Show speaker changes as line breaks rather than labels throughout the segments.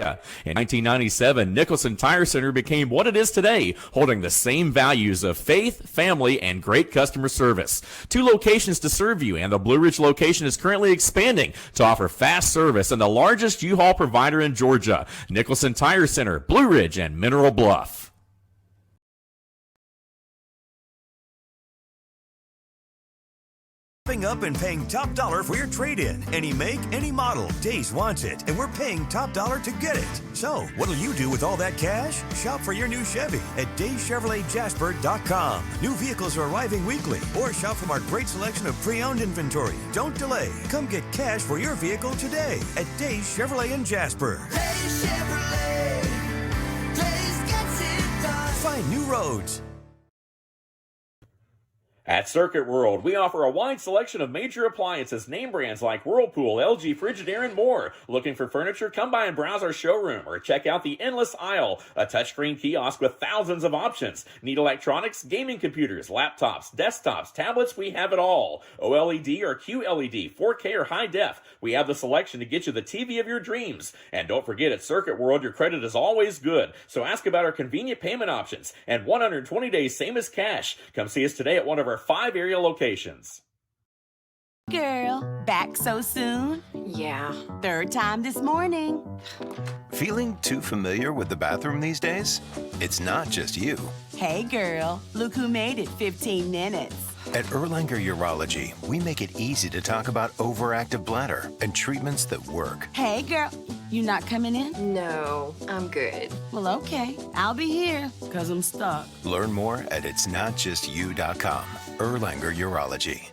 In 1997, Nicholson Tire Center became what it is today, holding the same values of faith, family, and great customer service. 2 locations to serve you, and the Blue Ridge location is currently expanding to offer fast service and the largest U-Haul provider in Georgia. Nicholson Tire Center, Blue Ridge, and Mineral Bluff.
Up and paying top dollar for your trade-in. Any make, any model. Days wants it, and we're paying top dollar to get it. So, what'll you do with all that cash? Shop for your new Chevy at DayChevroletJasper.com. New vehicles are arriving weekly, or shop from our great selection of pre-owned inventory. Don't delay. Come get cash for your vehicle today at Days Chevrolet in Jasper.
Days Chevrolet. Days gets it done.
Find new roads.
At Circuit World, we offer a wide selection of major appliances, name brands like Whirlpool, LG, Frigidaire, and more. Looking for furniture? Come by and browse our showroom or check out the Endless Aisle, a touchscreen kiosk with thousands of options. Need electronics, gaming computers, laptops, desktops, tablets? We have it all. OLED or QLED, 4K or high def. We have the selection to get you the TV of your dreams. And don't forget, at Circuit World, your credit is always good. So ask about our convenient payment options and 120 days, same as cash. Come see us today at one of our 5 area locations.
Girl, back so soon?
Yeah.
3rd time this morning.
Feeling too familiar with the bathroom these days? It's not just you.
Hey girl, look who made it 15 minutes.
At Erlanger Urology, we make it easy to talk about overactive bladder and treatments that work.
Hey girl, you not coming in?
No, I'm good.
Well, okay. I'll be here, 'cause I'm stuck.
Learn more at itsnotjustyou.com. Erlanger Urology.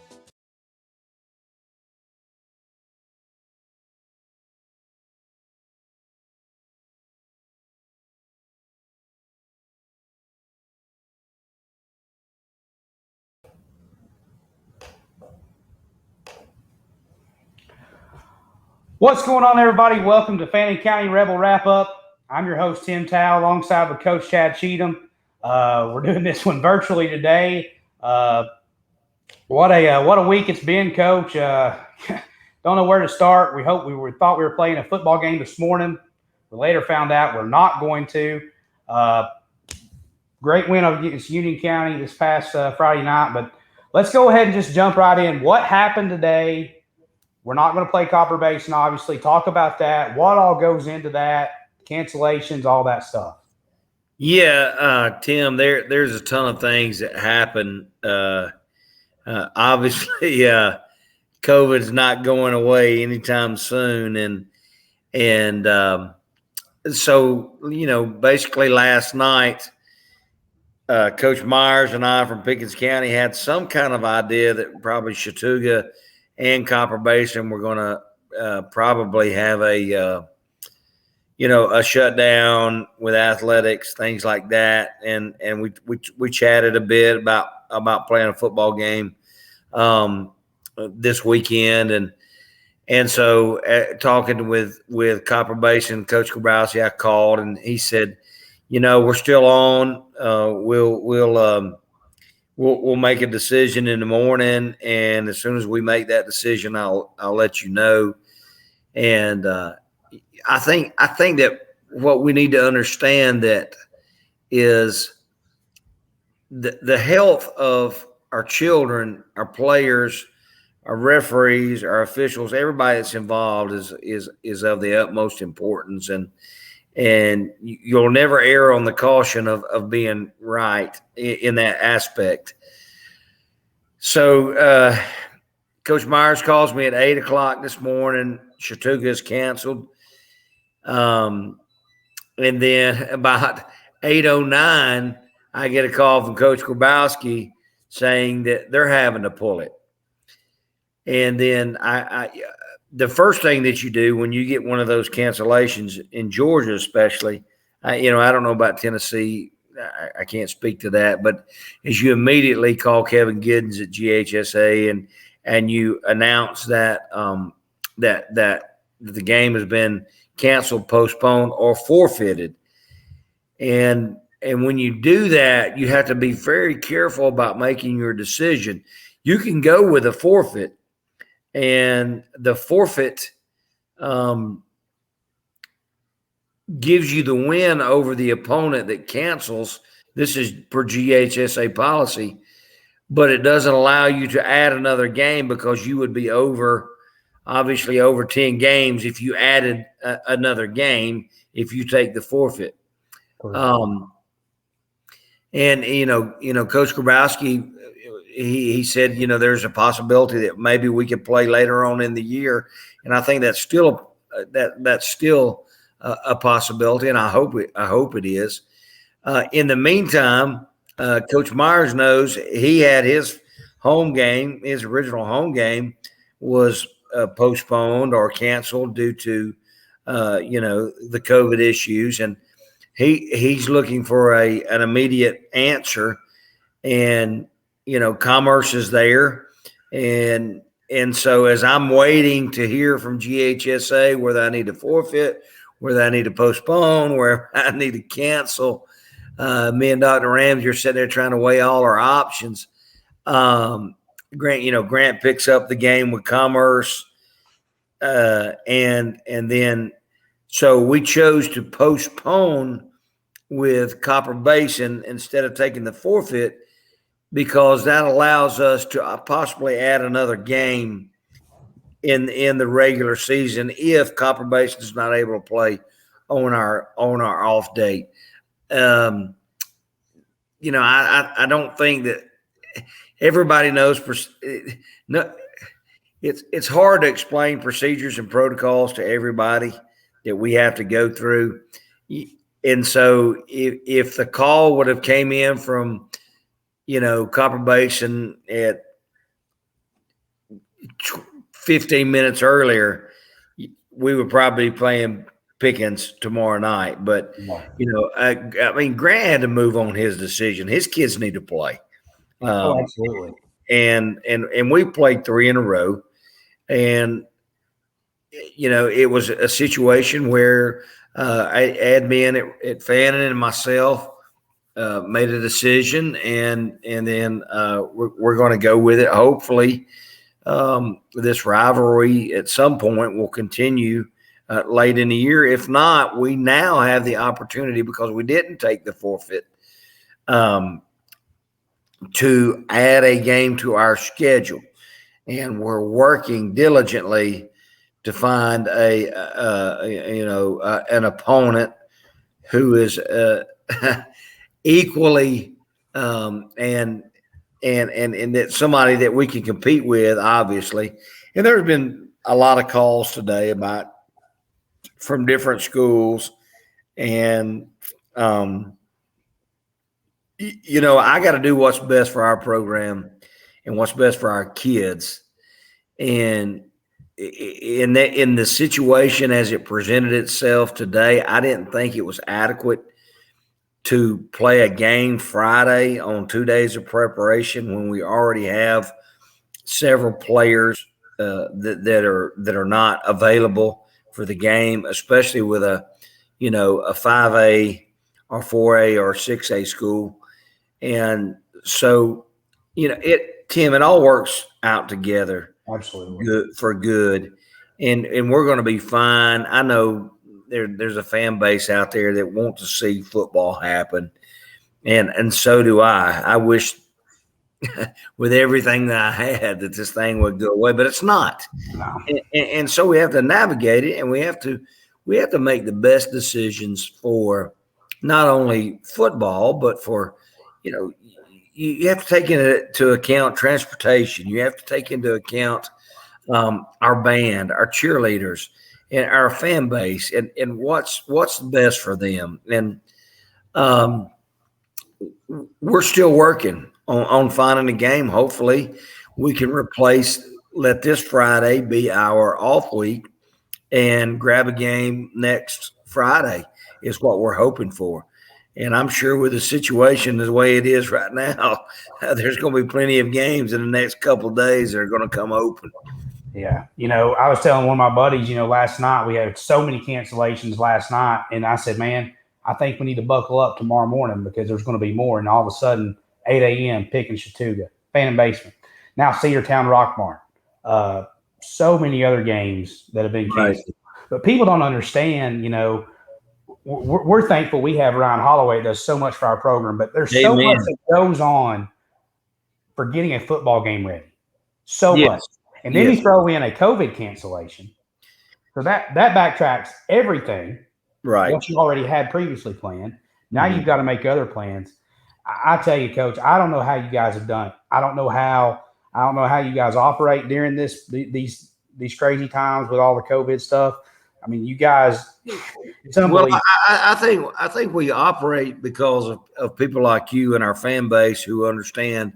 What's going on, everybody? Welcome to Fannin County Rebel Wrap Up. I'm your host, Tim Tao, alongside with Coach Chad Cheatham. We're doing this one virtually today. What a week it's been, Coach. Don't know where to start. We thought we were playing a football game this morning. We later found out we're not going to. Great win against Union County this past Friday night. But let's go ahead and just jump right in. What happened today? We're not going to play Copper Basin, obviously. Talk about that. What all goes into that? Cancellations, all that stuff.
Yeah, Tim, there's a ton of things that happen. Obviously, COVID's not going away anytime soon. And so, basically last night, Coach Myers and I from Pickens County had some kind of idea that probably Chattooga and Copper Basin were going to probably have a shutdown with athletics, things like that, and we chatted a bit about playing a football game this weekend, and so talking with Copper Basin, Coach Grabowski, I called and he said, we're still on. We'll make a decision in the morning, and as soon as we make that decision, I'll let you know. And I think that what we need to understand that is the health of our children, our players, our referees, our officials, everybody that's involved is of the utmost importance, and you'll never err on the caution of being right in that aspect. So Coach Myers calls me at 8 o'clock this morning. Chattooga is canceled. And then about 8:09, I get a call from Coach Grabowski saying that they're having to pull it. And then the first thing that you do when you get one of those cancellations in Georgia, especially, I don't know about Tennessee. I can't speak to that, but is you immediately call Kevin Giddens at GHSA and you announce that that the game has been canceled, postponed, or forfeited. And when you do that, you have to be very careful about making your decision. You can go with a forfeit. And the forfeit gives you the win over the opponent that cancels. This is per GHSA policy, but it doesn't allow you to add another game because you would be obviously over 10 games if you added another game if you take the forfeit. And Coach Grabowski, he said, there's a possibility that maybe we could play later on in the year, and I think that's still a possibility, and I hope it is. In the meantime, Coach Myers knows he had his original home game was postponed or canceled due to the COVID issues, and he's looking for an immediate answer. And Commerce is there, and so as I'm waiting to hear from GHSA whether I need to forfeit, whether I need to postpone, where I need to cancel, me and Dr. Ramsey are sitting there trying to weigh all our options. Grant picks up the game with Commerce, and then so we chose to postpone with Copper Basin instead of taking the forfeit, because that allows us to possibly add another game in the regular season if Copper Basin is not able to play on our off date. I don't think that everybody knows. No, it's hard to explain procedures and protocols to everybody that we have to go through. And so if the call would have came in from, Copper Basin at 15 minutes earlier, we would probably be playing Pickens tomorrow night. But, Grant had to move on his decision. His kids need to play.
Absolutely.
And we played 3 in a row. And, it was a situation where admin at Fannin and myself made a decision, and then we're going to go with it. Hopefully, this rivalry at some point will continue late in the year. If not, we now have the opportunity, because we didn't take the forfeit, to add a game to our schedule, and we're working diligently to find an opponent who is equally and that somebody that we can compete with, obviously. And there's been a lot of calls today from different schools, and I got to do what's best for our program and what's best for our kids. And in the situation as it presented itself today, I didn't think it was adequate to play a game Friday on 2 days of preparation when we already have several players that are not available for the game, especially with a 5A or 4A or 6A school. And so, Tim, it all works out together.
Absolutely.
Good. And we're going to be fine. I know there's a fan base out there that wants to see football happen. And so do I. I wish with everything that I had that this thing would go away, but it's not.
No.
And so we have to navigate it, and we have to make the best decisions for not only football, but for, you have to take into account transportation. You have to take into account our band, our cheerleaders, and our fan base, and what's best for them. And we're still working on finding a game. Hopefully we can let this Friday be our off week and grab a game next Friday is what we're hoping for. And I'm sure with the situation the way it is right now, there's going to be plenty of games in the next couple of days that are going to come open.
Yeah. I was telling one of my buddies, last night we had so many cancellations last night. And I said, man, I think we need to buckle up tomorrow morning because there's going to be more. And all of a sudden, 8 a.m., Pickens, Chattooga, Fannin Basement, now Cedartown, Rockmart. So many other games that have been canceled. Right. But people don't understand, we're thankful we have Ryan Holloway. That does so much for our program, but there's so
Amen.
much that goes on for getting a football game ready. So
Yes.
much. And then
Yes.
you throw in a COVID cancellation. So that backtracks everything.
Right.
What you already had previously planned. Now
Mhm.
you've got to make other plans. I tell you, Coach, I don't know how you guys have done it. I don't know how you guys operate during these crazy times with all the COVID stuff. I mean, you guys, it's
Well,
unbelievable.
I think we operate because of people like you and our fan base who understand,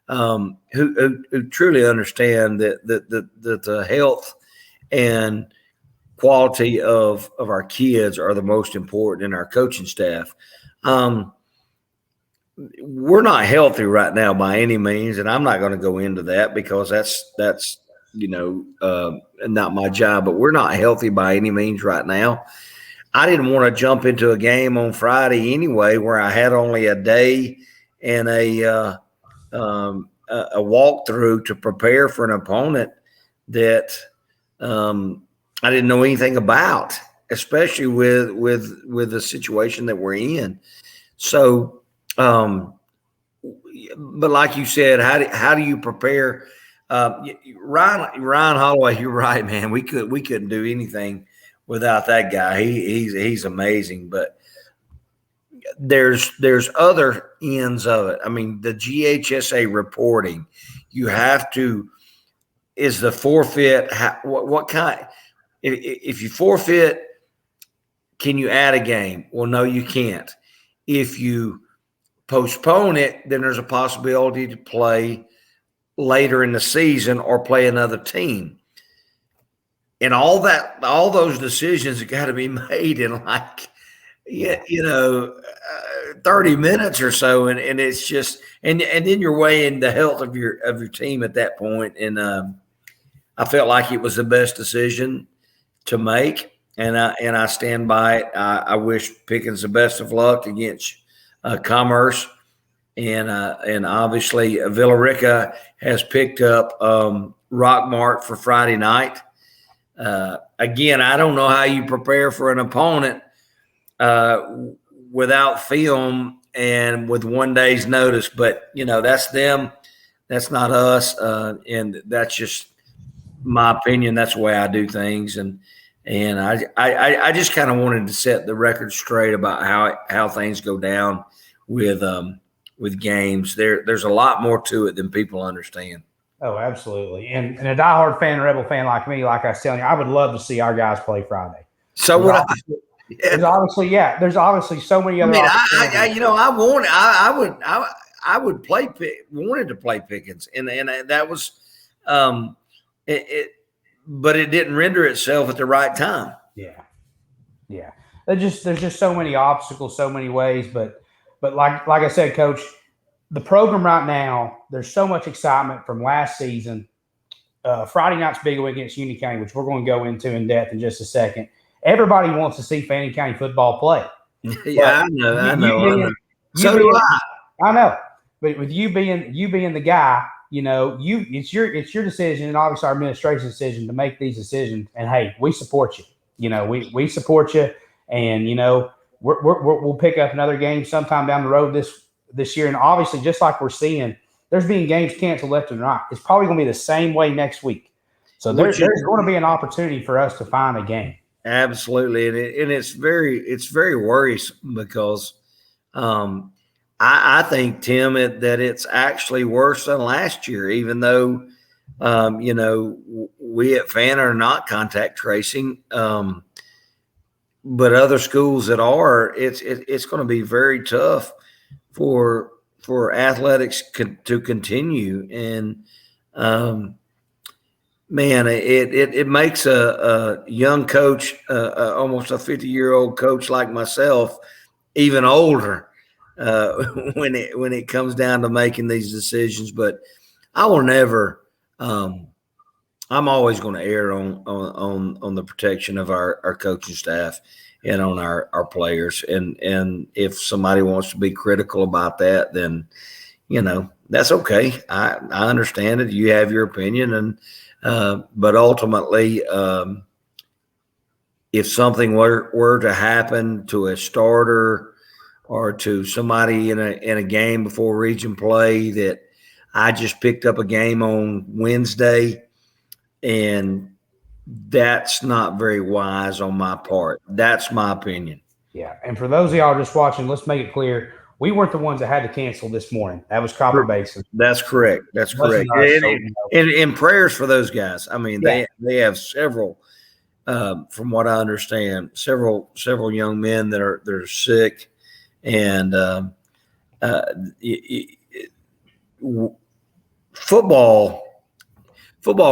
who truly understand that the health and quality of our kids are the most important in our coaching staff. We're not healthy right now by any means, and I'm not going to go into that because that's not my job. But we're not healthy by any means right now. I didn't want to jump into a game on Friday anyway, where I had only a day and a walkthrough to prepare for an opponent that I didn't know anything about, especially with the situation that we're in. So, but like you said, how do you prepare? Ryan Holloway, you're right, man. We couldn't do anything without that guy. He's amazing, but there's other ends of it. I mean, the GHSA reporting, you have to, is the forfeit, what kind, if you forfeit, can you add a game? Well, no, you can't. If you postpone it, then there's a possibility to play later in the season or play another team. And all those decisions have got to be made in 30 minutes or so. And it's just, and then you're weighing the health of your team at that point. And I felt like it was the best decision to make. And I stand by it. I wish Pickens the best of luck against Commerce. And obviously Villarica has picked up Rockmart for Friday night. Again, I don't know how you prepare for an opponent without film and with 1 day's notice, but that's them. That's not us. And that's just my opinion. That's the way I do things. And I just kind of wanted to set the record straight about how things go down with games. There's a lot more to it than people understand.
Oh, absolutely. And a diehard fan, a Rebel fan like me, like I was telling you, I would love to see our guys play Friday.
So would I.
There's obviously so many other.
I would wanted to play Pickens, and that was, but it didn't render itself at the right time.
Yeah. There's just so many obstacles, so many ways, but like I said, Coach, the program right now, there's so much excitement from last season. Friday night's big week against Union County, which we're going to go into in depth in just a second. Everybody wants to see Fannin County football play.
Yeah, I know. So do I.
I know, but with you being the guy, it's your decision, and obviously our administration's decision to make these decisions. And hey, we support you. We support you, and we'll pick up another game sometime down the road this year. And obviously, just like we're seeing, there's being games canceled left and right. It's probably going to be the same way next week. So there's going to be an opportunity for us to find a game.
Absolutely, and it's very worrisome because I think, Tim, that it's actually worse than last year, even though we at Fannin are not contact tracing, but other schools that are, it's going to be very tough for athletics to continue. And man, it makes a young coach, almost a 50-year-old coach like myself, even older when it comes down to making these decisions. But I will never. I'm always going to err on the protection of our coaching staff and on our players. And if somebody wants to be critical about that, then that's okay. I understand it. You have your opinion, and but ultimately, if something were to happen to a starter or to somebody in a game before region play, that I just picked up a game on Wednesday, and that's not very wise on my part. That's my opinion.
Yeah. And for those of y'all just watching, let's make it clear. We weren't the ones that had to cancel this morning. That was Copper Basin.
That's correct. That's
It wasn't
correct.
us,
And,
so,
and,
you know.
and, and prayers for those guys. I mean,
Yeah.
they have several, from what I understand, several young men that are sick, and football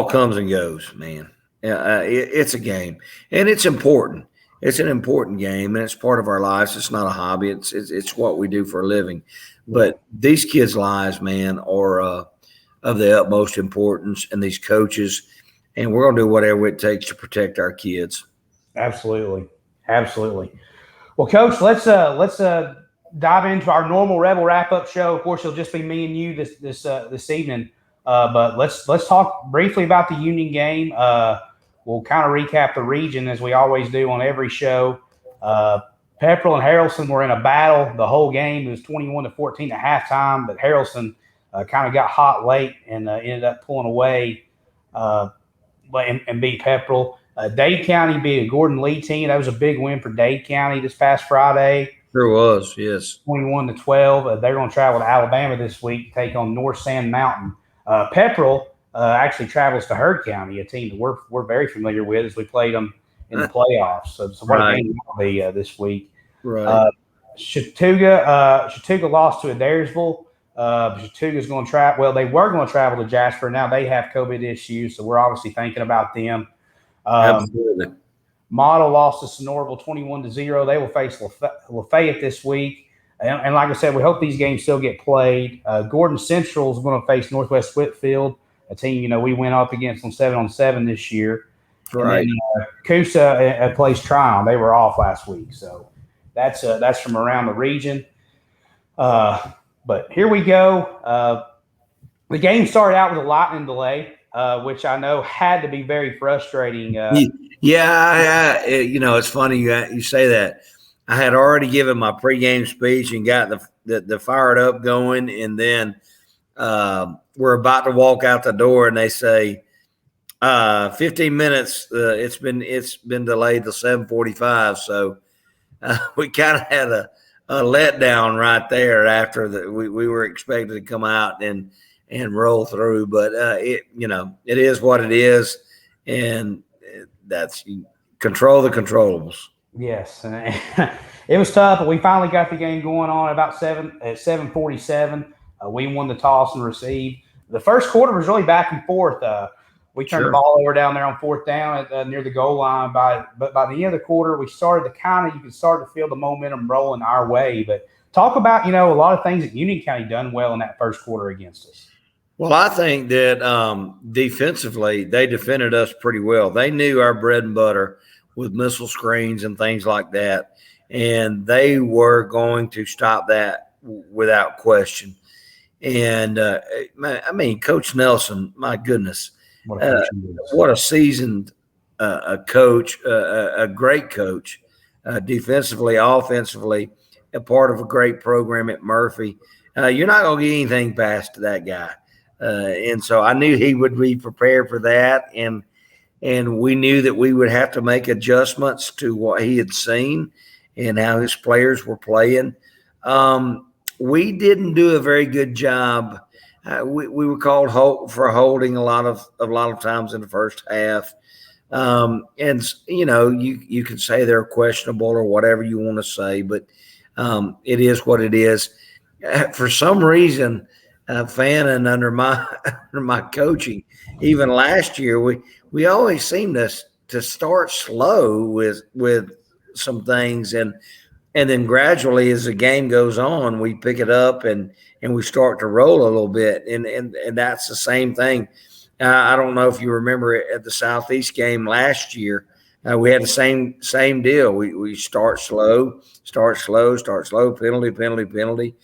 comes and goes, man. It's a game, and it's important. It's an important game, and it's part of our lives. It's not a hobby. It's what we do for a living. But these kids' lives, man, are of the utmost importance, and these coaches, and we're going to do whatever it takes to protect our kids.
Absolutely. Absolutely. Well, Coach, let's dive into our normal Rebel wrap-up show. Of course, it'll just be me and you this evening. But let's talk briefly about the Union game. We'll kind of recap the region as we always do on every show. Pepperell and Harrelson were in a battle the whole game. It was 21-14 at halftime, but Harrelson kind of got hot late and ended up pulling away and beat Pepperell. Dade County beat a Gordon Lee team. That was a big win for Dade County this past Friday.
Sure was, yes.
21-12. They're going to travel to Alabama this week to take on North Sand Mountain. Pepperell actually travels to Heard County, a team that we're very familiar with as we played them in the playoffs. So what a game will be this week.
Right.
Chattooga lost to Adairsville. Chattooga's going to travel. Well, they were going to travel to Jasper. Now they have COVID issues, so we're obviously thinking about them.
Absolutely.
Model lost to Sonoraville 21-0. They will face Lafayette this week. And like I said, we hope these games still get played. Gordon Central is going to face Northwest Whitfield, a team, we went up against on 7-on-7 this year.
Right.
And then Coosa plays Tryon. They were off last week. So that's from around the region. But here we go. The game started out with a lightning delay, which I know had to be very frustrating.
It's funny you say that. I had already given my pregame speech and got the fired up going, and then we're about to walk out the door, and they say 15 minutes. It's been delayed to 7:45. So we kind of had a letdown right there after we were expected to come out and roll through, but it is what it is, and that's control the controllables.
Yes, it was tough, but we finally got the game going on about 7:47. We won the toss and received. The first quarter was really back and forth. We turned the ball over down there on fourth down near the goal line. But by the end of the quarter, we started to you could start to feel the momentum rolling our way. But talk about a lot of things that Union County done well in that first quarter against us.
Well, I think that defensively they defended us pretty well. They knew our bread and butter with missile screens and things like that, and they were going to stop that without question. And Coach Nelson, my goodness, what a seasoned coach, a great coach, defensively, offensively, a part of a great program at Murphy. You're not going to get anything past that guy. And so I knew he would be prepared for that. And we knew that we would have to make adjustments to what he had seen and how his players were playing. We didn't do a very good job. We were called for holding a lot of times in the first half. And you can say they're questionable or whatever you want to say, but it is what it is. For some reason, Fannin under my coaching, even last year, we always seem to start slow with some things, and then gradually as the game goes on, we pick it up and we start to roll a little bit, and that's the same thing. I don't know if you remember at the Southeast game last year, we had the same deal. We start slow, penalty.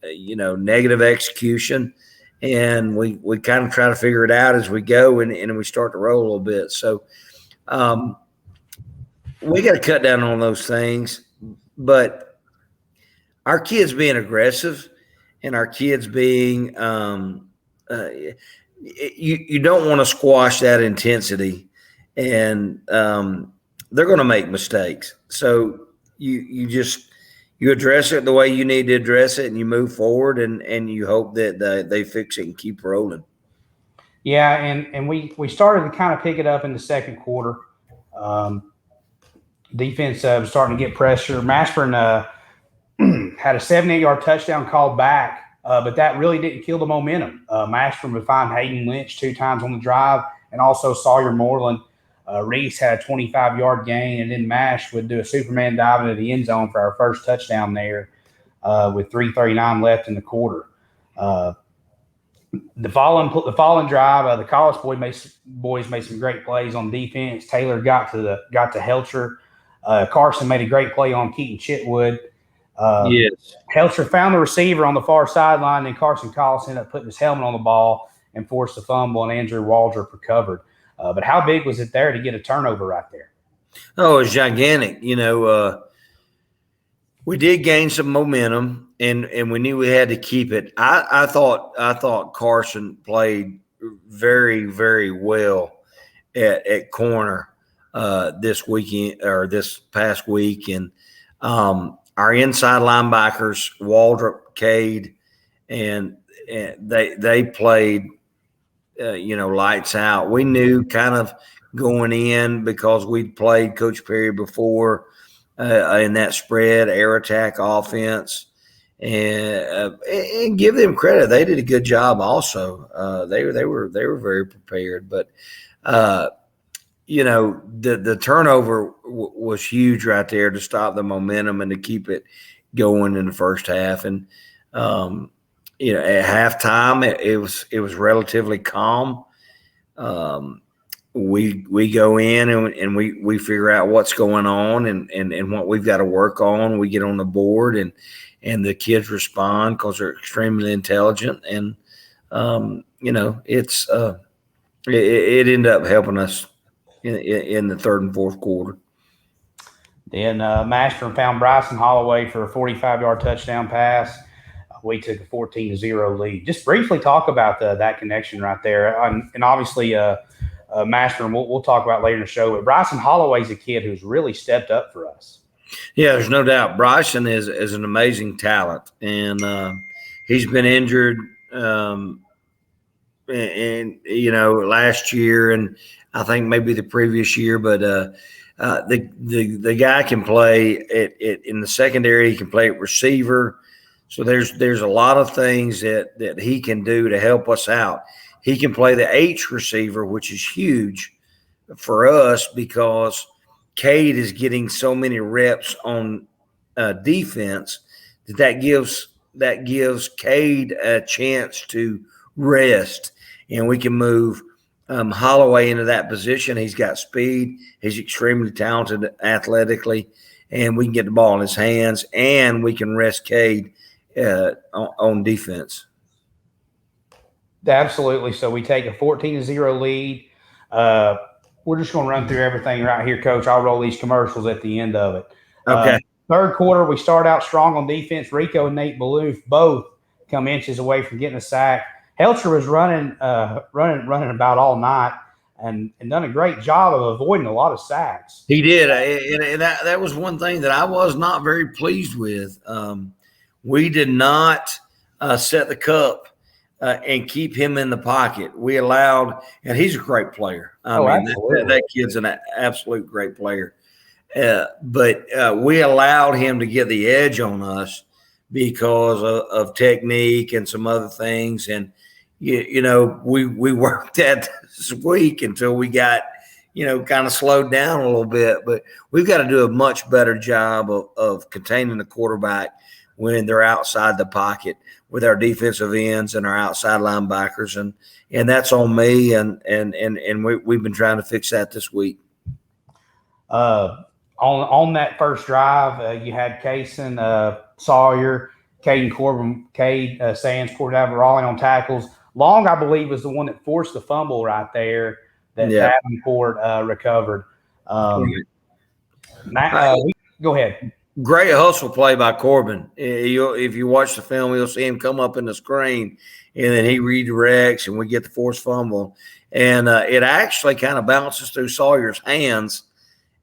Negative execution, and we kind of try to figure it out as we go, and we start to roll a little bit. So we got to cut down on those things. But our kids being aggressive and our kids being you don't want to squash that intensity, and they're going to make mistakes. So you just you address it the way you need to address it, and you move forward, and you hope that they fix it and keep rolling.
Yeah, and we started to kind of pick it up in the second quarter. Um, Defense was starting to get pressure. Mashburn had a 78-yard touchdown called back, but that really didn't kill the momentum. Mashburn would find Hayden Lynch 2 times on the drive, and also Sawyer Moreland. Reese had a 25-yard gain, and then Mash would do a Superman dive into the end zone for our first touchdown there with 3:39 left in the quarter. The following drive, the college boys made some great plays on defense. Taylor got to Helcher. Carson made a great play on Keaton Chitwood.
Yes.
Helcher found the receiver on the far sideline, and Carson Collis ended up putting his helmet on the ball and forced a fumble, and Andrew Waldrop recovered. But how big was it there to get a turnover right there?
Oh, it was gigantic. We did gain some momentum, and we knew we had to keep it. I thought Carson played very, very well at corner this weekend or this past week, and our inside linebackers, Waldrop, Cade, and they played, lights out. We knew kind of going in because we'd played Coach Perry before in that spread air attack offense, and give them credit. They did a good job. Also, they were very prepared, but. The turnover was huge right there to stop the momentum and to keep it going in the first half. And, at halftime, it was relatively calm. We go in and we figure out what's going on and what we've got to work on. We get on the board and the kids respond because they're extremely intelligent. And, it ended up helping us in the third and fourth quarter.
Then Mashburn found Bryson Holloway for a 45-yard touchdown pass. We took a 14-0 lead. Just briefly talk about that connection right there. And obviously, Mashburn, we'll talk about later in the show, but Bryson Holloway's a kid who's really stepped up for us.
Yeah, there's no doubt. Bryson is an amazing talent, and he's been injured last year, and I think maybe the previous year, but the guy can play in the secondary. He can play at receiver. So there's a lot of things that he can do to help us out. He can play the H receiver, which is huge for us because Cade is getting so many reps on defense that gives Cade a chance to rest, and we can move Holloway into that position. He's got speed. He's extremely talented athletically, and we can get the ball in his hands, and we can rest Cade on defense.
Absolutely. So we take a 14-0 lead. We're just going to run through everything right here, Coach. I'll roll these commercials at the end of it.
Okay.
Third quarter, we start out strong on defense. Rico and Nate Balloof both come inches away from getting a sack. Helcher was running about all night and done a great job of avoiding a lot of sacks.
He did, and that was one thing that I was not very pleased with. We did not set the cup and keep him in the pocket. We allowed, and he's a great player. That kid's an absolute great player. But we allowed him to get the edge on us because of technique and some other things. And, we worked that this week until we got, kind of slowed down a little bit. But we've got to do a much better job of containing the quarterback when they're outside the pocket with our defensive ends and our outside linebackers. And that's on me. And we've been trying to fix that this week.
On that first drive, you had Kaysen, Sawyer, Cade Sands, Corbin Raleigh on tackles. Long, I believe, was the one that forced the fumble right there that Davenport recovered. Go ahead.
Great hustle play by Corbin. If you watch the film, you'll see him come up in the screen, and then he redirects, and we get the forced fumble. And it actually kind of bounces through Sawyer's hands,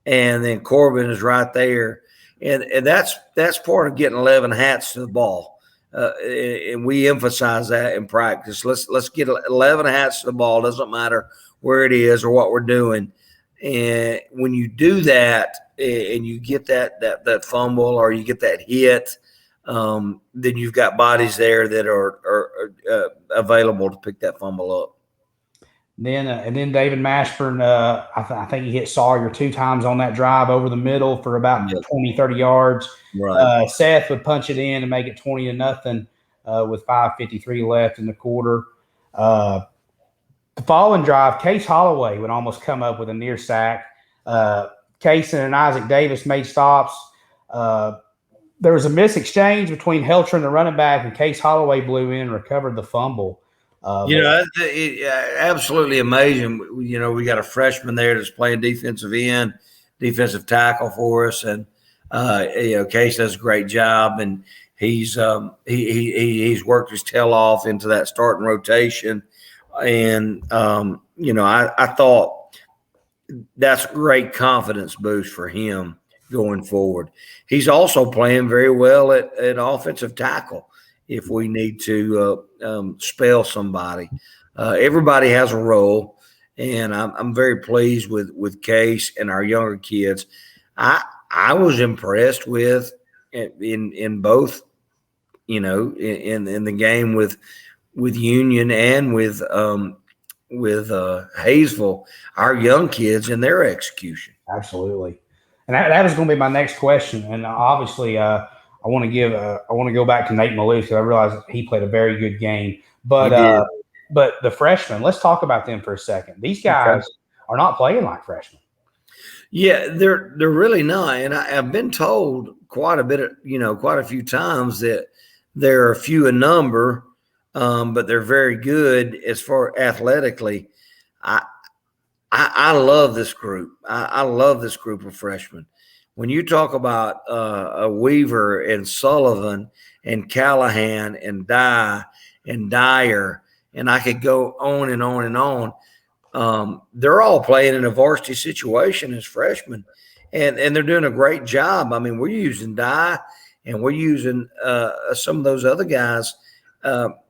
and then Corbin is right there. And that's part of getting 11 hats to the ball. And we emphasize that in practice. Let's get 11 hats to the ball. Doesn't matter where it is or what we're doing. And when you do that, and you get that fumble or you get that hit, then you've got bodies there that are available to pick that fumble up.
And then David Mashburn, I think he hit Sawyer 2 times on that drive over the middle for about 20, 30 yards.
Right.
Seth would punch it in and make it 20-0 with 5:53 left in the quarter. The following drive, Case Holloway would almost come up with a near sack. Case and Isaac Davis made stops. There was a missed-exchange between Helcher and the running back, and Case Holloway blew in and recovered the fumble.
Absolutely amazing. We got a freshman there that's playing defensive tackle for us, and Case does a great job, and he's worked his tail off into that starting rotation, and I thought that's a great confidence boost for him going forward. He's also playing very well at offensive tackle if we need to spell somebody. Everybody has a role, and I'm very pleased with Case and our younger kids. I was impressed with in both, in the game with Union and with Hayesville, our young kids and their execution.
Absolutely. And that was going to be my next question. And obviously, I want to go back to Nate Malou because I realized he played a very good game. But the freshmen, let's talk about them for a second. These guys are not playing like freshmen.
Yeah, they're really not. And I've been told quite a few times that they're few in number, but they're very good as far athletically. I love this group. I love this group of freshmen. When you talk about Weaver and Sullivan and Callahan and Dye and Dyer, and I could go on and on and on, they're all playing in a varsity situation as freshmen, and they're doing a great job. I mean, we're using Dye and we're using some of those other guys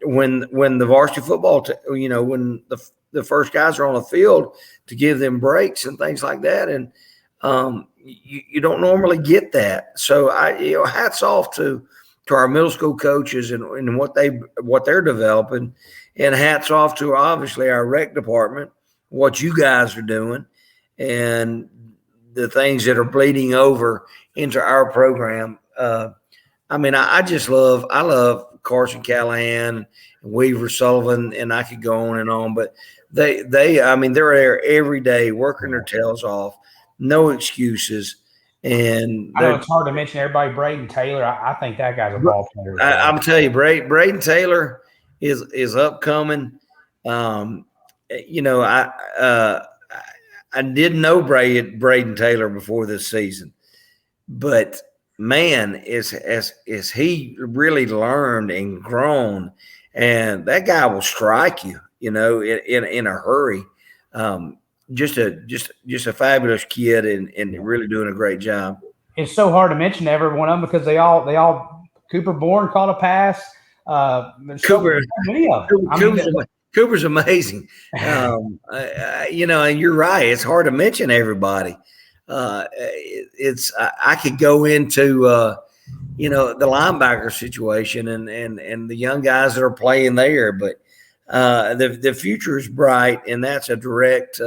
when the varsity football, when the first guys are on the field to give them breaks and things like that. And you don't normally get that. So hats off to our middle school coaches and what they're developing, and hats off to obviously our rec department, what you guys are doing, and the things that are bleeding over into our program. I love Carson Callahan and Weaver Sullivan, and I could go on and on, but they're there every day working their tails off, no excuses. And
I know it's hard to mention everybody. Braden Taylor, I think that guy's a ball player.
I'm telling you, Braden Taylor is upcoming. I didn't know Braden Taylor before this season, but man, is he really learned and grown, and that guy will strike you, in a hurry. Just a fabulous kid and really doing a great job.
It's so hard to mention every one of them because they all Cooper Bourne caught a pass.
Cooper's amazing. And you're right. It's hard to mention everybody. I could go into the linebacker situation and the young guys that are playing there, but the future is bright, and that's a direct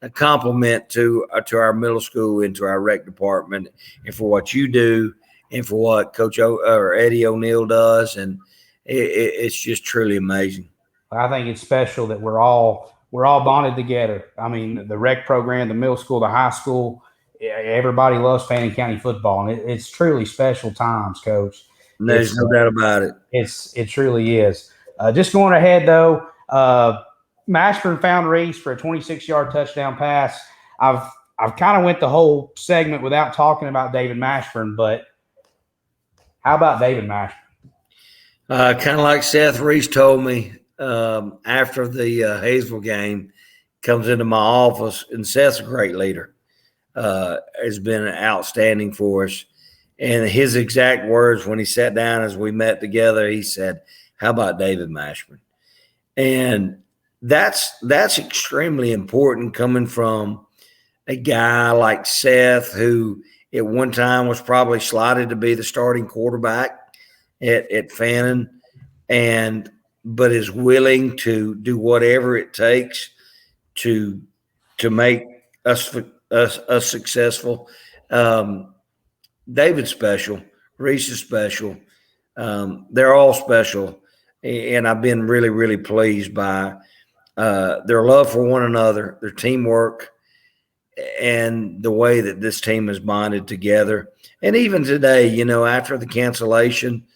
a compliment to our middle school and to our rec department, and for what you do and for what Coach Eddie O'Neill does, and it's just truly amazing.
I think it's special that we're all bonded together. I mean, the rec program, the middle school, the high school, everybody loves Fannin County football, and it's truly special times, Coach.
There's no doubt about it.
It truly is. Just going ahead though, Mashburn found Reese for a 26-yard touchdown pass. I've I've kind of went the whole segment without talking about David Mashburn, but how about David Mashburn?
Kind of like Seth Reese told me after the Hayesville game, comes into my office, and Seth's a great leader. Has been outstanding for us. And his exact words when he sat down as we met together, he said, "How about David Mashburn?" And that's extremely important coming from a guy like Seth, who at one time was probably slotted to be the starting quarterback at Fannin, but is willing to do whatever it takes to make us successful. David's special. Reese is special. They're all special, and I've been really, really pleased by their love for one another, their teamwork, and the way that this team is bonded together. And even today, after the cancellation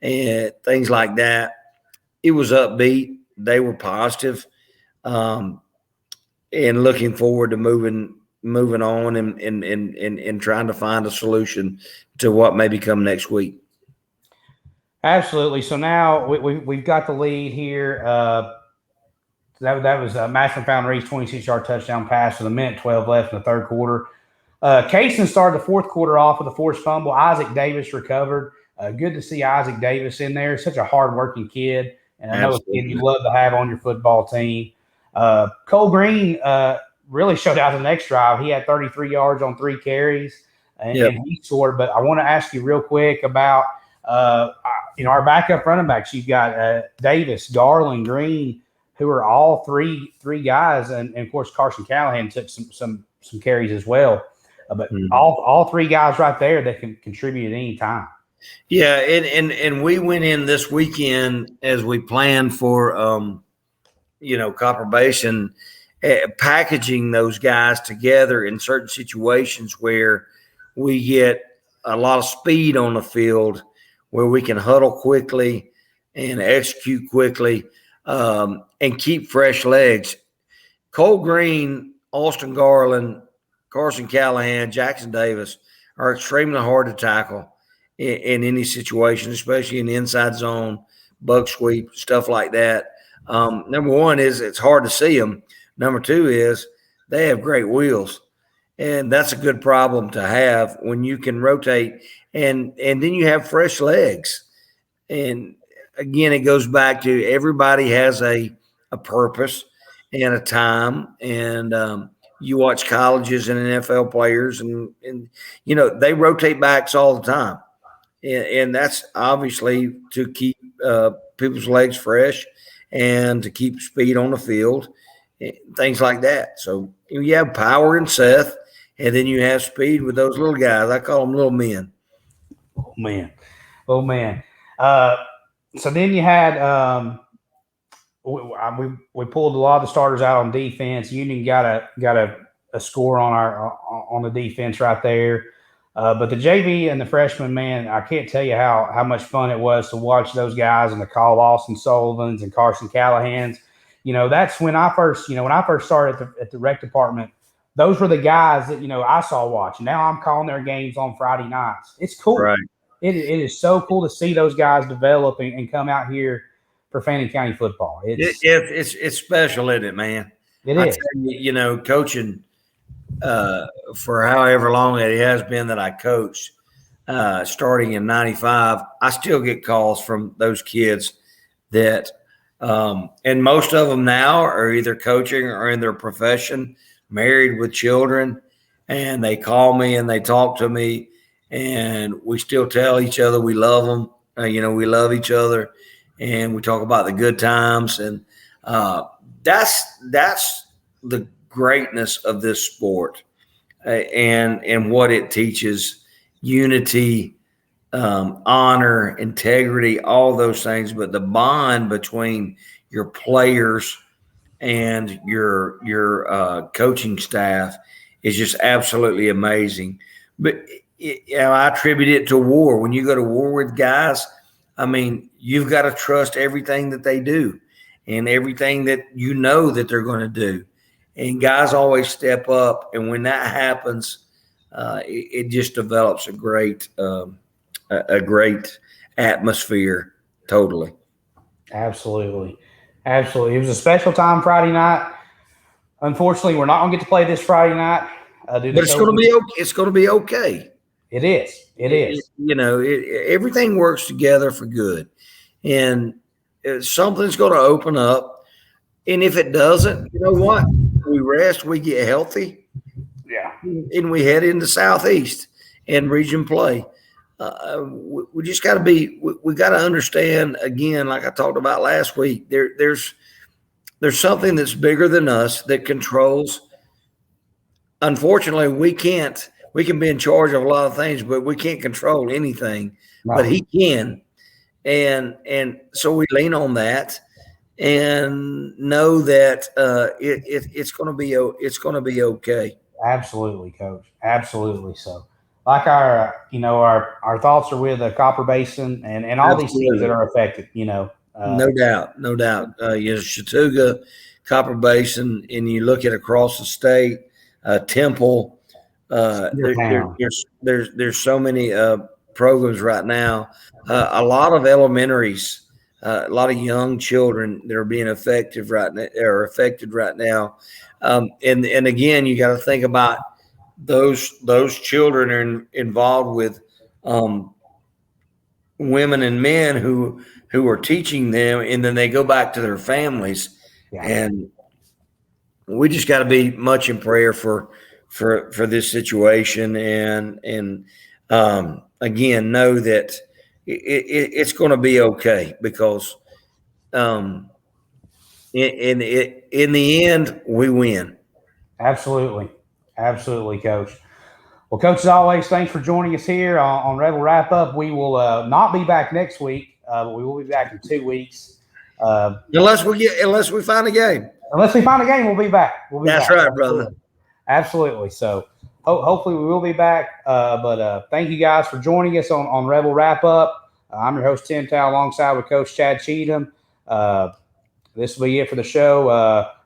and things like that, it was upbeat. They were positive, and looking forward to moving on and trying to find a solution to what may become next week.
Absolutely. So now we've got the lead here. That was Mashburn found Reese 26-yard touchdown pass with 1:12 left in the third quarter. Kaysen started the fourth quarter off with a forced fumble. Isaac Davis recovered. Good to see Isaac Davis in there. Such a hard-working kid, and I know a kid you love to have on your football team. Cole Green really showed out the next drive. He had 33 yards on 3 carries, and he scored. But I want to ask you real quick about our backup running backs. You've got Davis, Garland, Green, who are all three guys, and of course Carson Callahan took some carries as well. But all 3 guys right there that can contribute at any time.
Yeah, and we went in this weekend as we planned for Copper Basin, packaging those guys together in certain situations where we get a lot of speed on the field, where we can huddle quickly and execute quickly, and keep fresh legs. Cole Green, Austin Garland, Carson Callahan, Jackson Davis are extremely hard to tackle in any situation, especially in the inside zone, bug sweep, stuff like that. Number one is it's hard to see them. Number two is they have great wheels, and that's a good problem to have when you can rotate, and then you have fresh legs. And again, it goes back to everybody has a purpose and a time, and you watch colleges and NFL players, and they rotate backs all the time. And that's obviously to keep people's legs fresh and to keep speed on the field, things like that. So you have power in Seth, and then you have speed with those little guys. I call them little men.
Oh, man. So then you had we pulled a lot of the starters out on defense. Union got a score on the defense right there. But the JV and the freshman, man, I can't tell you how much fun it was to watch those guys and to call Austin Sullivan's and Carson Callahan's. That's when I first started at the rec department. Those were the guys that, I saw watching. Now I'm calling their games on Friday nights. It's cool.
Right.
It is so cool to see those guys develop and come out here for Fannin County football.
It's special, isn't it, man?
It is.
Tell you, coaching for however long it has been that I coached, starting in 95, I still get calls from those kids that and most of them now are either coaching or in their profession, married with children, and they call me and they talk to me, and we still tell each other we love them. We love each other, and we talk about the good times, and that's the greatness of this sport, and what it teaches: unity, honor, integrity, all those things. But the bond between your players and your coaching staff is just absolutely amazing. But I attribute it to war. When you go to war with guys, I mean, you've got to trust everything that they do and everything that that they're going to do. and guys always step up. And when that happens, it just develops a great atmosphere. Totally.
Absolutely. Absolutely. It was a special time Friday night. Unfortunately, we're not going to get to play this Friday night.
But it's going to be okay. It's going to be okay.
It is. It is.
Everything works together for good, and something's going to open up. And if it doesn't, you know what? We rest, we get healthy,
Yeah.
and we head into Southeast and region play. We just got to be. We got to understand again, like I talked about last week. There's something that's bigger than us that controls. Unfortunately, we can't. We can be in charge of a lot of things, but we can't control anything.
Right.
But he can, and so we lean on that and know that it's going to be okay.
Absolutely, Coach. Absolutely. So, like our thoughts are with the Copper Basin and all these teams that are affected.
No doubt. Chattooga, Copper Basin, and you look at across the state, Temple. There's so many programs right now. A lot of elementaries, a lot of young children that are being affected right now. And again, you got to think about those children are involved with women and men who are teaching them, and then they go back to their families.
Yeah.
And we just got to be much in prayer for this situation, and again, know that it's going to be okay, because in the end, we win.
Absolutely, Coach. Well, Coach, as always, thanks for joining us here on Rebel Wrap Up. We will not be back next week, but we will be back in 2 weeks.
Unless we find a game.
Unless we find a game, we'll be back.
That's
back.
right, brother.
Absolutely. So hopefully we will be back. But thank you guys for joining us on Rebel Wrap Up. I'm your host, Tim Tao, alongside with Coach Chad Cheatham. This will be it for the show.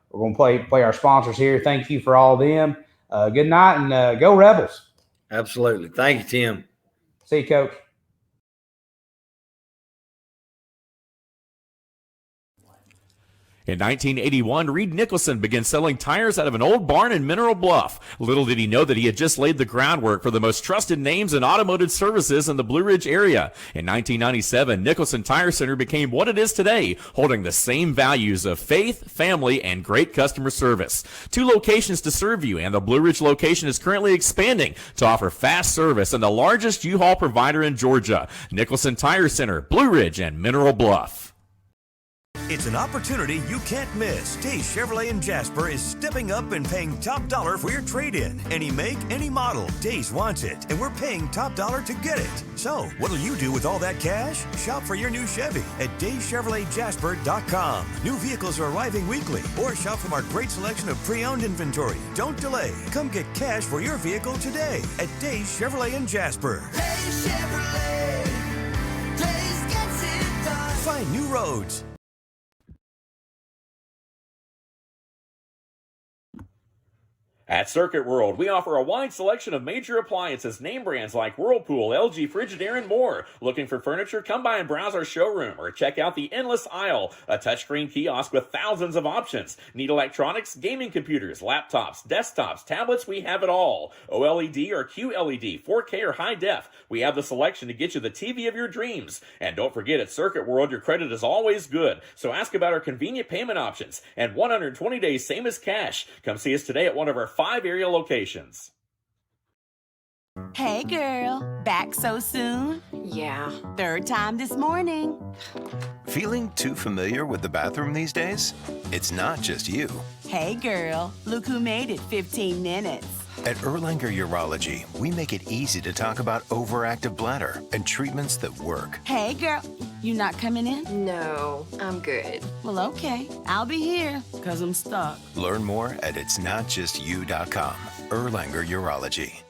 We're going to play our sponsors here. Thank you for all of them. Good night, and go Rebels.
Absolutely. Thank you, Tim.
See you, Coach.
In 1981, Reed Nicholson began selling tires out of an old barn in Mineral Bluff. Little did he know that he had just laid the groundwork for the most trusted names in automotive services in the Blue Ridge area. In 1997, Nicholson Tire Center became what it is today, holding the same values of faith, family, and great customer service. 2 locations to serve you, and the Blue Ridge location is currently expanding to offer fast service and the largest U-Haul provider in Georgia. Nicholson Tire Center, Blue Ridge, and Mineral Bluff.
It's an opportunity you can't miss. Days Chevrolet in Jasper is stepping up and paying top dollar for your trade-in. Any make, any model. Days wants it, and we're paying top dollar to get it. So, what'll you do with all that cash? Shop for your new Chevy at DaysChevroletJasper.com. New vehicles are arriving weekly, or shop from our great selection of pre-owned inventory. Don't delay. Come get cash for your vehicle today at Days Chevrolet in Jasper.
Days Chevrolet. Days gets it done.
Find new roads.
At Circuit World, we offer a wide selection of major appliances, name brands like Whirlpool, LG, Frigidaire, and more. Looking for furniture? Come by and browse our showroom or check out the endless aisle, a touchscreen kiosk with thousands of options. Need electronics, gaming computers, laptops, desktops, tablets? We have it all. OLED or QLED, 4K or high def. We have the selection to get you the TV of your dreams. And don't forget, at Circuit World, your credit is always good. So ask about our convenient payment options and 120 days, same as cash. Come see us today at one of our 5 area locations.
Hey, girl. Back so soon?
Yeah.
3rd time this morning.
Feeling too familiar with the bathroom these days? It's not just you.
Hey, girl. Look who made it 15 minutes.
At Erlanger Urology, we make it easy to talk about overactive bladder and treatments that work.
Hey, girl. You not coming in?
No, I'm good.
Well, okay. I'll be here because I'm stuck.
Learn more at itsnotjustyou.com. Erlanger Urology.